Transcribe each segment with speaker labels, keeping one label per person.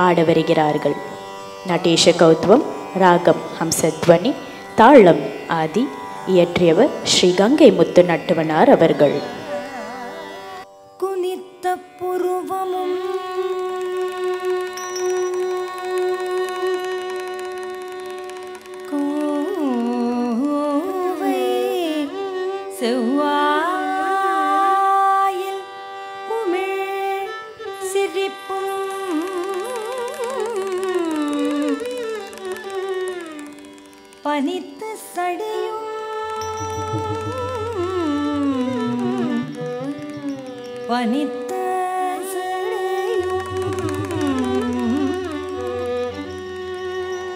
Speaker 1: ஆட வருகிறார்கள். நடேஷ கௌத்வம், ராகம் ஹம்சத்வனி, தாளம் ஆதி. இயற்றியவர் ஸ்ரீ கங்கை முத்து நட்டுவனார் அவர்கள்.
Speaker 2: குனித்த புருவமும் கோவை செவ்வாயில் உமிழ் சிரிப்பும் பனித்த சடையும் பனித்த சடையும்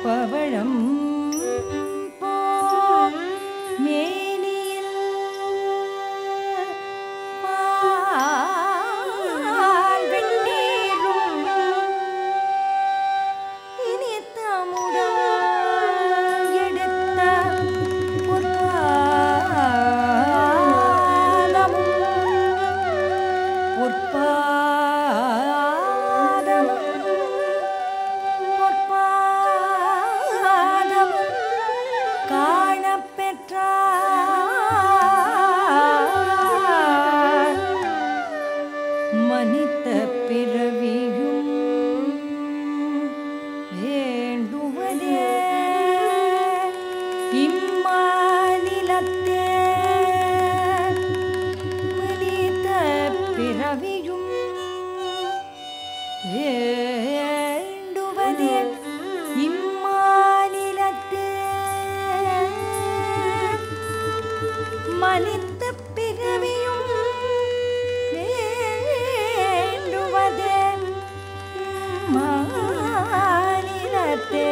Speaker 2: பவழம் மேனியில் பால் வெண்ணீரும் இனித்த அமுதம் எடுத்த மனித பிறவியும் வேண்டுவதே இம்மாநிலத்தே மனித பிறவியும் வேண்டுவதே இம்மாநிலத்தே மனித பிறவியும் மாநிலத்தே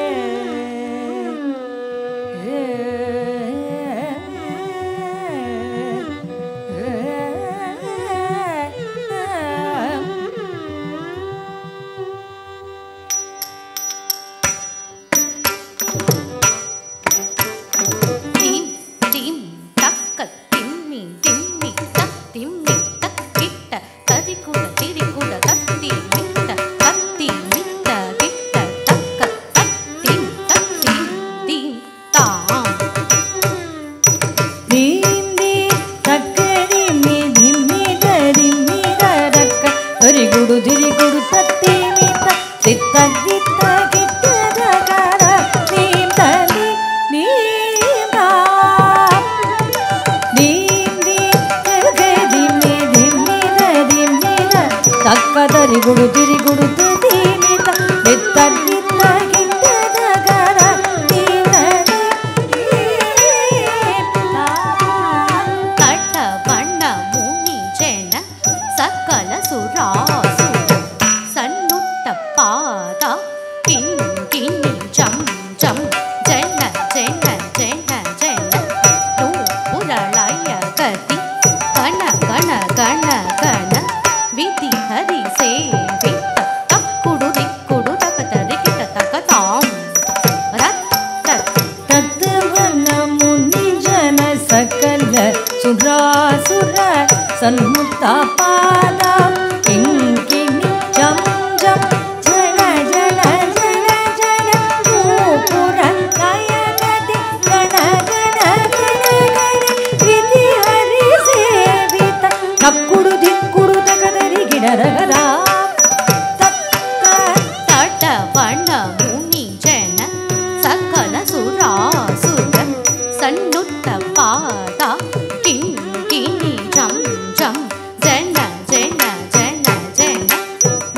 Speaker 2: ಗುಡು ತಿರಿ ಗುಡು ತೀನಿತ ಬೆತ್ತರಿತ ಗಿಟ್ಟದಗರ ನೀನನೆ
Speaker 3: ಕಟ್ಟ ಬಣ್ಣ ಮುನಿ ಜನ ಸಕಲ ಸುರಾಸು ಸನ್ನುಟ್ಟ ಪಾದ ಕಿನ್ಕಿನಿ ಜಂ ಜಂ ಜನ ಜನ ಜನ ಜನ ನೂಪುರಳಯ ಗತಿ ಗಣ ಗಣ ಗಣ ಗಣ ವಿಧಿ ಹರಿ ಸೇವಿತ ತಕ್ಕುಡು ದಿಕ್ಕುಡು ತಕತರಿ ಕಿಟ ತಕತಾಂ
Speaker 2: ತತ್ವನ ಮುನಿ ಜನ ಸಕಲ ಸುರಾಸುರ ಸನ್ಮುತ್ತ ಪಾದ ಕಿಂಕಿಣಿ ಜಂ ಜಂ ಜನ ಜನ ಜನ ಜನ ನೂಪುರ ಲಯ ಗತಿ ಗಣ ಗಣ ಗಣ ಗಣ ವಿಧಿ ಹರಿ ಸೇವಿತ ತಕ್ಕುಡು ದಿಕ್ಕುಡು ತಕತರಿ ಗಿಡರಗದ
Speaker 3: ತಟ ಬಣ್ಣ ಮುನಿ ಜನ ಸಕಲ ಸುರಾಸುರ ಸನ್ನುತ್ತ ಪಾದ ಕಿಂಕಿಣಿ ಜಂ ಜಂ ಜನ ಜನ ಜನ ಜನ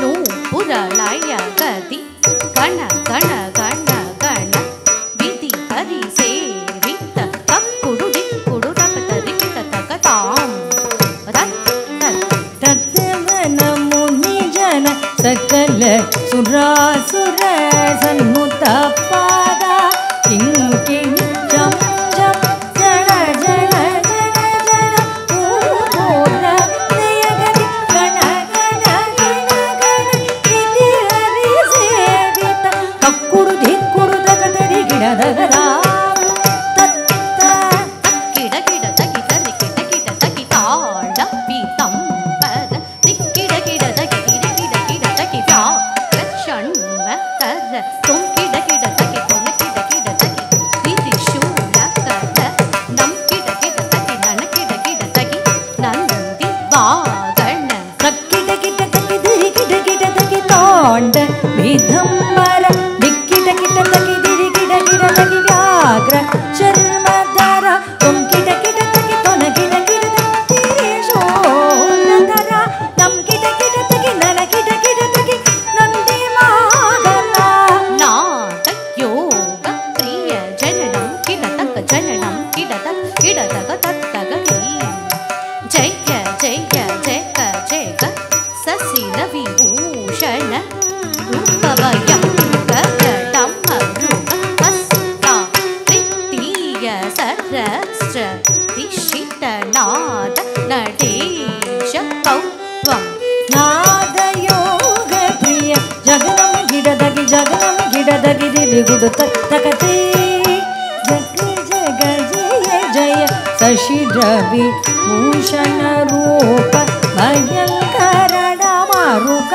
Speaker 3: ನೂಪುರ ಲಯ ಗತಿ ಗಣ ಗಣ ಗಣ ಗಣ ವಿಧಿ ಹರಿ ಸೇವಿತ ತಕ್ಕುಡು ದಿಕ್ಕುಡು ತಕತರಿ ಕಿಟ ತಕತಾಂ
Speaker 2: ತತ್ವನ ಮುನಿ ಜನ ಸಕಲ ಸುರಾಸುರ ಸನ್ಮುತ ಪಾದ ಕಿಂಕಿಣಿ ಜಂ ಜಂ ಜನ ಜನ ಜನ ಜನ ನೂಪುರ ಲಯ ಗತಿ ಗಣ ಗಣ ಗಣ ಗಣ ವಿಧಿ ಹರಿ ಸೇವಿತ ತಕ್ಕುಡು ದಿಕ್ಕುಡು ತಕತರಿ ಗಿಡದಗರ
Speaker 3: ಕಿಡ ಕಿಡ ತಗಿ ತರಿ ಕಿಟ ಕಿಟ ತಗಿ ತಾಳ ಪೀತಂಬರ ದಿಕ್ಕಿಡ ಕಿಡ ತಗಿ ಕಿಡ ಕಿಡ ಕಿಡ ತಗಿ ತಾ ಷಣ್ವ ಕರ ತೊಂ ಕಿಡ ಕಿಡ ತಗಿ ತೊನ ಕಿಡ ಕಿಡ ತಗಿ ತ್ರಿಶೂಲ ಕರ ನಂ ಕಿಡ ಕಿಡ ತಗಿ ನನ ಕಿಡ ಕಿಡ ತಗಿ ನಂದಿ ವಾಗಣ
Speaker 2: ತಕ್ಕಿಡ ಕಿಡ ತಗಿ ದಿರಿ ಕಿಡ ಕಿಡ ತಗಿ ತೋಂಡ ವಿಧಂಬರ ದಿಕ್ಕಿಡ ಕಿಡ ತಗಿ ದಿರಿ ಕಿಡ ಕಿಡ ತಗಿ ವ್ಯಾಘ್ರ ಶರ್ಮಧರ ತೊಂ ಕಿಡ ಕಿಡ ತಗಿ ತೊನ ಕಿಡ ಕಿಡ ತಗಿ ತ್ರಿಶೂಲಧರ ನಂ ಕಿಡ ಕಿಡ ತಗಿ ನನ ಕಿಡ ಕಿಡ ತಗಿ ನಂದಿ ವಾಗಣ
Speaker 3: ನಾದ ಯೋಗ ಪ್ರಿಯ ಜನನಂ ಕಿಡ ತಕ ಜನನಂ ಕಿಡ ತಕ ಕಿಡ ತಕ ತತ್ತಗಡಿ ಜಯ ಜಯ ಜಯ ಜಯ ಸಸಿಲ ವಿಭೂಷಣ ರೂಪವಯಂ ಗಗಡಂ ಮೃಗ ಹಸ್ತ ತೃತೀಯ ಸಹಸ್ರ ದಿಶಿತನಾದ ನಡೆಶ ಕೌತ್ವಂ
Speaker 2: ನಾದಯೋಗ ಪ್ರಿಯ ಜಗನಂ ಗಿಡದಗಿ ಜಗನಂ ಗಿಡದಗಿ ದಿರಿಗುಡು ತಕತೆ ಜಗ ಜಗ ಜಯ ಜಯ ಶಶಿ ರವಿ ಭೂಷಣ ರೂಪ ಭಯಂಕರ ಮಾರುಕ